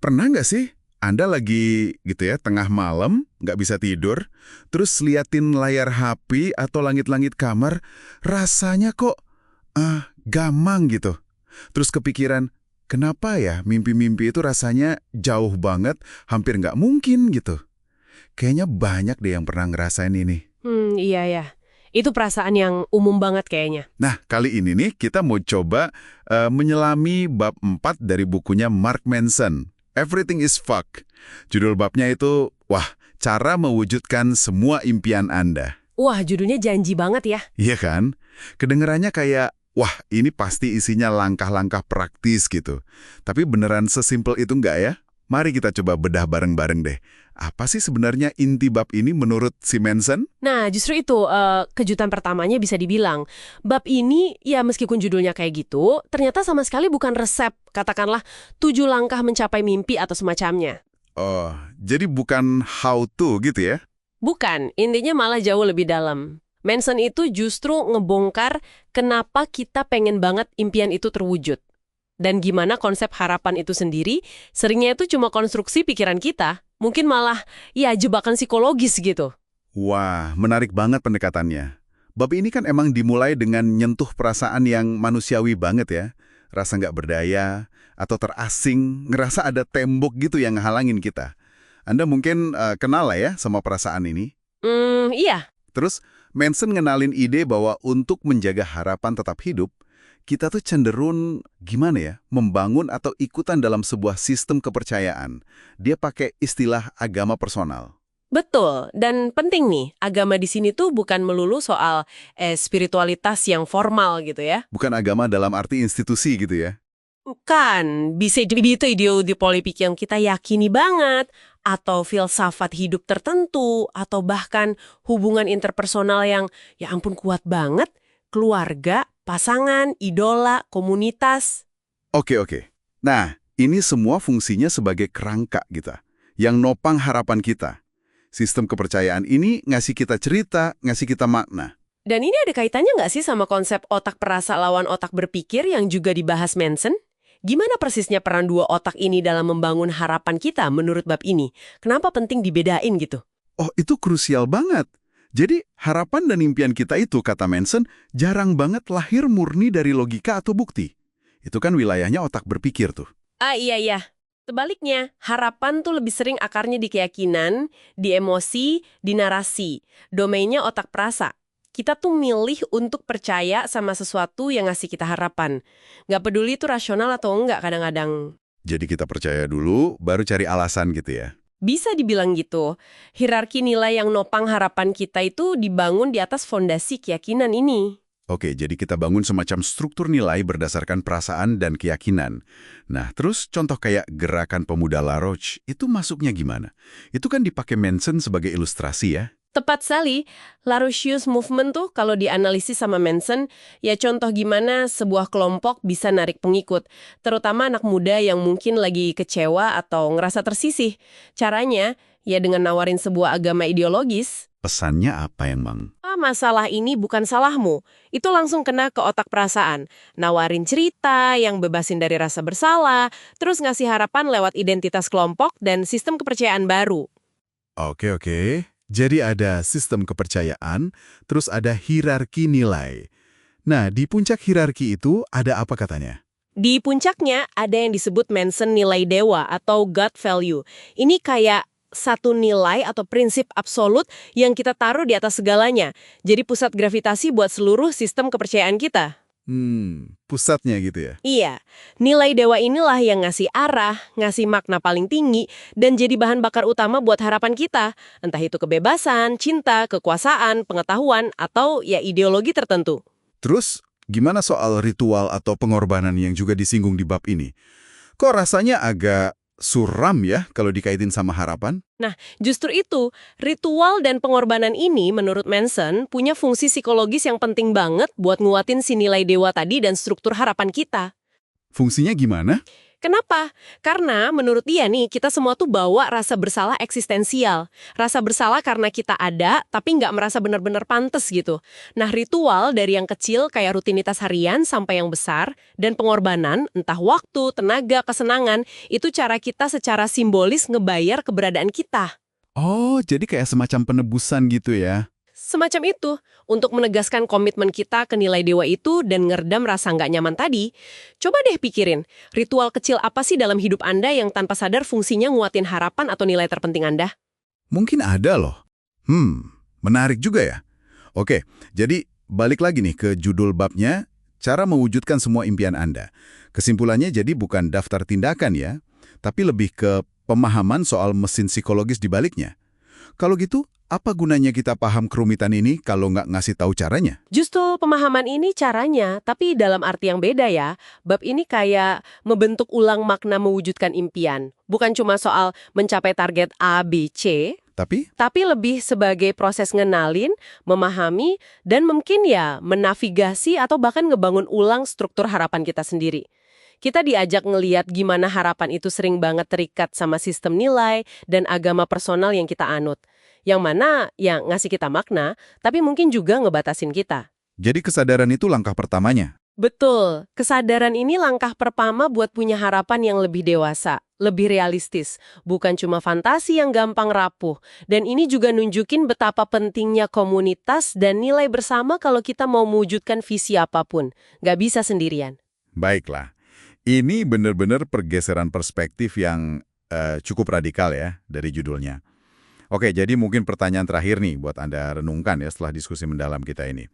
Pernah nggak sih Anda lagi gitu ya, tengah malam, nggak bisa tidur, terus liatin layar HP atau langit-langit kamar, rasanya kok gamang gitu. Terus kepikiran, kenapa ya mimpi-mimpi itu rasanya jauh banget, hampir nggak mungkin gitu. Kayaknya banyak deh yang pernah ngerasain ini. Iya ya. Itu perasaan yang umum banget kayaknya. Nah, kali ini nih kita mau coba menyelami bab 4 dari bukunya Mark Manson. Everything is Fuck. Judul babnya itu, wah, cara mewujudkan semua impian Anda. Wah, judulnya janji banget ya. Iya kan? Kedengerannya kayak, wah, ini pasti isinya langkah-langkah praktis gitu. Tapi beneran sesimpel itu nggak ya? Mari kita coba bedah bareng-bareng deh. Apa sih sebenarnya inti bab ini menurut si Manson? Nah, justru itu kejutan pertamanya bisa dibilang. Bab ini, ya meskipun judulnya kayak gitu, ternyata sama sekali bukan resep, katakanlah 7 langkah mencapai mimpi atau semacamnya. Oh, jadi bukan how to gitu ya? Bukan, intinya malah jauh lebih dalam. Manson itu justru ngebongkar kenapa kita pengen banget impian itu terwujud. Dan gimana konsep harapan itu sendiri, seringnya itu cuma konstruksi pikiran kita. Mungkin malah, ya jebakan psikologis gitu. Wah, menarik banget pendekatannya. Bab ini kan emang dimulai dengan nyentuh perasaan yang manusiawi banget ya. Rasa nggak berdaya, atau terasing, ngerasa ada tembok gitu yang ngehalangin kita. Anda mungkin kenal lah ya sama perasaan ini. Iya. Terus, Manson ngenalin ide bahwa untuk menjaga harapan tetap hidup, kita tuh cenderung, gimana ya, membangun atau ikutan dalam sebuah sistem kepercayaan. Dia pakai istilah agama personal. Betul, dan penting nih, agama di sini tuh bukan melulu soal spiritualitas yang formal gitu ya. Bukan agama dalam arti institusi gitu ya. Bukan, bisa jadi itu ideologi politik yang kita yakini banget, atau filsafat hidup tertentu, atau bahkan hubungan interpersonal yang ya ampun kuat banget, keluarga, pasangan, idola, komunitas. Oke. Nah, ini semua fungsinya sebagai kerangka kita, yang nopang harapan kita. Sistem kepercayaan ini ngasih kita cerita, ngasih kita makna. Dan ini ada kaitannya nggak sih sama konsep otak perasa lawan otak berpikir yang juga dibahas Manson? Gimana persisnya peran dua otak ini dalam membangun harapan kita menurut bab ini? Kenapa penting dibedain gitu? Oh, itu krusial banget. Jadi, harapan dan impian kita itu, kata Manson, jarang banget lahir murni dari logika atau bukti. Itu kan wilayahnya otak berpikir tuh. Iya. Sebaliknya, harapan tuh lebih sering akarnya di keyakinan, di emosi, di narasi. Domainnya otak perasa. Kita tuh milih untuk percaya sama sesuatu yang ngasih kita harapan. Nggak peduli itu rasional atau enggak kadang-kadang. Jadi kita percaya dulu, baru cari alasan gitu ya. Bisa dibilang gitu. Hierarki nilai yang nopang harapan kita itu dibangun di atas fondasi keyakinan ini. Oke, jadi kita bangun semacam struktur nilai berdasarkan perasaan dan keyakinan. Nah, terus contoh kayak gerakan pemuda La Roche, itu masuknya gimana? Itu kan dipakai Manson sebagai ilustrasi ya. Tepat sekali, Larouche's movement tuh kalau dianalisis sama Manson, ya contoh gimana sebuah kelompok bisa narik pengikut, terutama anak muda yang mungkin lagi kecewa atau ngerasa tersisih. Caranya, ya dengan nawarin sebuah agama ideologis. Pesannya apa yang Bang? Masalah ini bukan salahmu. Itu langsung kena ke otak perasaan. Nawarin cerita yang bebasin dari rasa bersalah, terus ngasih harapan lewat identitas kelompok dan sistem kepercayaan baru. Oke. Jadi ada sistem kepercayaan, terus ada hierarki nilai. Nah, di puncak hierarki itu ada apa katanya? Di puncaknya ada yang disebut Manson nilai dewa atau God value. Ini kayak satu nilai atau prinsip absolut yang kita taruh di atas segalanya. Jadi pusat gravitasi buat seluruh sistem kepercayaan kita. Pusatnya gitu ya? Iya, nilai dewa inilah yang ngasih arah, ngasih makna paling tinggi, dan jadi bahan bakar utama buat harapan kita. Entah itu kebebasan, cinta, kekuasaan, pengetahuan, atau ya ideologi tertentu. Terus, gimana soal ritual atau pengorbanan yang juga disinggung di bab ini? Kok rasanya agak suram ya kalau dikaitin sama harapan? Nah, justru itu, ritual dan pengorbanan ini menurut Manson punya fungsi psikologis yang penting banget buat nguatin si nilai dewa tadi dan struktur harapan kita. Fungsinya gimana? Kenapa? Karena menurut dia nih, kita semua tuh bawa rasa bersalah eksistensial. Rasa bersalah karena kita ada, tapi nggak merasa benar-benar pantas gitu. Nah, ritual dari yang kecil kayak rutinitas harian sampai yang besar, dan pengorbanan, entah waktu, tenaga, kesenangan, itu cara kita secara simbolis ngebayar keberadaan kita. Oh, jadi kayak semacam penebusan gitu ya? Semacam itu, untuk menegaskan komitmen kita ke nilai dewa itu dan ngeredam rasa nggak nyaman tadi. Coba deh pikirin, ritual kecil apa sih dalam hidup Anda yang tanpa sadar fungsinya nguatin harapan atau nilai terpenting Anda? Mungkin ada loh. Menarik juga ya. Oke, jadi balik lagi nih ke judul babnya, cara mewujudkan semua impian Anda. Kesimpulannya jadi bukan daftar tindakan ya, tapi lebih ke pemahaman soal mesin psikologis di baliknya. Kalau gitu, apa gunanya kita paham kerumitan ini kalau nggak ngasih tahu caranya? Justru pemahaman ini caranya, tapi dalam arti yang beda ya. Bab ini kayak membentuk ulang makna mewujudkan impian. Bukan cuma soal mencapai target A, B, C, tapi lebih sebagai proses ngenalin, memahami, dan mungkin ya menavigasi atau bahkan ngebangun ulang struktur harapan kita sendiri. Kita diajak ngeliat gimana harapan itu sering banget terikat sama sistem nilai dan agama personal yang kita anut. Yang mana yang ngasih kita makna, tapi mungkin juga ngebatasin kita. Jadi kesadaran itu langkah pertamanya. Betul, kesadaran ini langkah pertama buat punya harapan yang lebih dewasa, lebih realistis, bukan cuma fantasi yang gampang rapuh. Dan ini juga nunjukin betapa pentingnya komunitas dan nilai bersama kalau kita mau mewujudkan visi apapun. Nggak bisa sendirian. Baiklah, ini benar-benar pergeseran perspektif yang cukup radikal ya dari judulnya. Oke, jadi mungkin pertanyaan terakhir nih buat Anda renungkan ya setelah diskusi mendalam kita ini.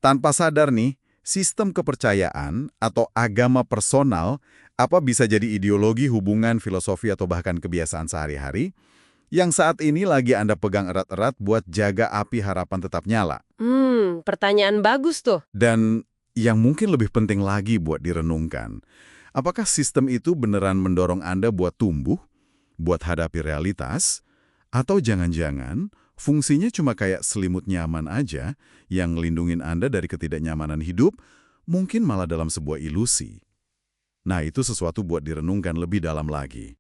Tanpa sadar nih, sistem kepercayaan atau agama personal apa bisa jadi ideologi, hubungan, filosofi, atau bahkan kebiasaan sehari-hari yang saat ini lagi Anda pegang erat-erat buat jaga api harapan tetap nyala? Pertanyaan bagus tuh. Dan yang mungkin lebih penting lagi buat direnungkan, apakah sistem itu beneran mendorong Anda buat tumbuh, buat hadapi realitas, atau jangan-jangan fungsinya cuma kayak selimut nyaman aja yang ngelindungin Anda dari ketidaknyamanan hidup, mungkin malah dalam sebuah ilusi. Nah, itu sesuatu buat direnungkan lebih dalam lagi.